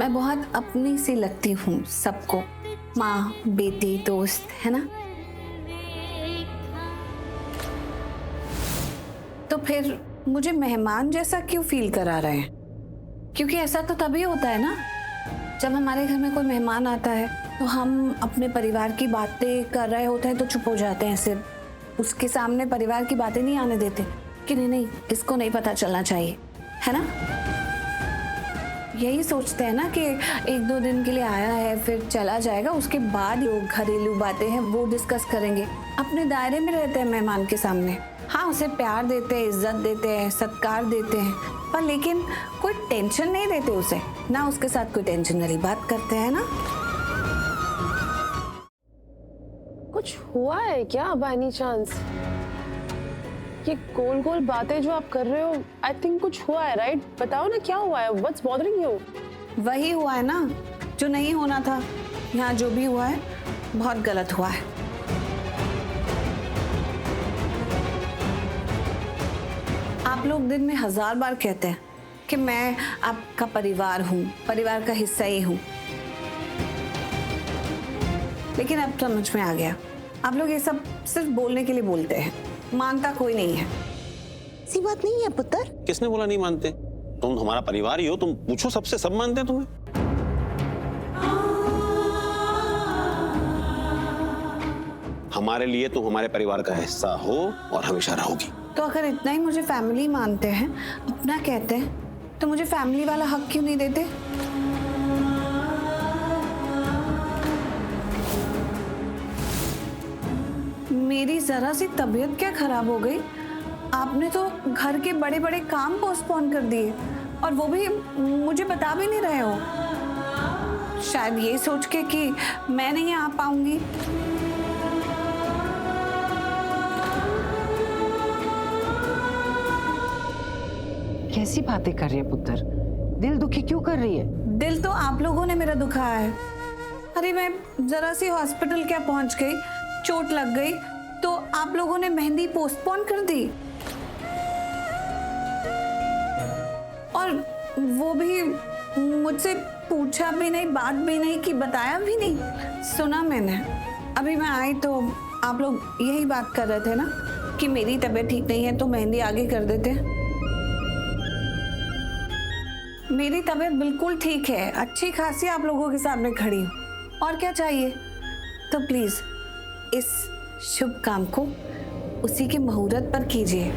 मैं बहुत अपनी सी लगती हूँ सबको, माँ, बेटी, दोस्त, है ना। तो फिर मुझे मेहमान जैसा क्यों फील करा रहे हैं? क्योंकि ऐसा तो तभी होता है ना, जब हमारे घर में कोई मेहमान आता है तो हम अपने परिवार की बातें कर रहे होते हैं तो चुप हो जाते हैं, सिर्फ उसके सामने परिवार की बातें नहीं आने देते कि नहीं नहीं इसको नहीं पता चलना चाहिए, है ना। यही सोचते हैं ना कि एक दो दिन के लिए आया है फिर चला जाएगा, उसके बाद जो घरेलू बातें हैं वो डिस्कस करेंगे। अपने दायरे में रहते हैं मेहमान के सामने, हाँ उसे प्यार देते हैं, इज्जत देते हैं, सत्कार देते हैं, पर लेकिन कोई टेंशन नहीं देते उसे, ना उसके साथ कोई टेंशन वाली बात करते हैं ना। कुछ हुआ है क्या बाय एनी चांस? ये गोल गोल बातें जो आप कर रहे हो, आई थिंक कुछ हुआ है, राइट? बताओ ना क्या हुआ है, व्हाट्स बॉदरिंग यू? वही हुआ है ना जो नहीं होना था। यहाँ जो भी हुआ है बहुत गलत हुआ है। आप लोग दिन में 1000 बार कहते हैं कि मैं आपका परिवार हूँ, परिवार का हिस्सा ही हूँ, लेकिन अब समझ में आ गया आप लोग ये सब सिर्फ बोलने के लिए बोलते हैं, मानता कोई नहीं है। ऐसी बात नहीं है पुत्र। किसने बोला नहीं मानते? तुम हमारा परिवार ही हो, तुम पूछो सबसे, सब मानते हैं तुम्हें। हमारे लिए तुम हमारे परिवार का हिस्सा हो और हमेशा रहोगी। तो अगर इतना ही मुझे फैमिली मानते हैं, अपना कहते हैं, तो मुझे फैमिली वाला हक क्यों नहीं देते? मेरी जरा सी तबीयत क्या खराब हो गई, आपने तो घर के बड़े बड़े काम पोस्टपोन कर दिए, और वो भी मुझे बता भी नहीं रहे हो, शायद ये सोच के कि मैं नहीं आ पाऊंगी। कैसी बातें कर रही है पुत्र? दिल दुखी क्यों कर रही है? दिल तो आप लोगों ने मेरा दुखाया है। अरे मैं जरा सी हॉस्पिटल क्या पहुंच गई, चोट लग गई, तो आप लोगों ने मेहंदी पोस्टपोन कर दी, और वो भी मुझसे पूछा भी नहीं, बात भी नहीं की, बताया भी नहीं। सुना मैंने, अभी मैं आई तो आप लोग यही बात कर रहे थे ना कि मेरी तबीयत ठीक नहीं है तो मेहंदी आगे कर देते। मेरी तबीयत बिल्कुल ठीक है, अच्छी खासी आप लोगों के सामने खड़ी हूँ, और क्या चाहिए? तो प्लीज इस शुभ काम को उसी के मुहूर्त पर कीजिए।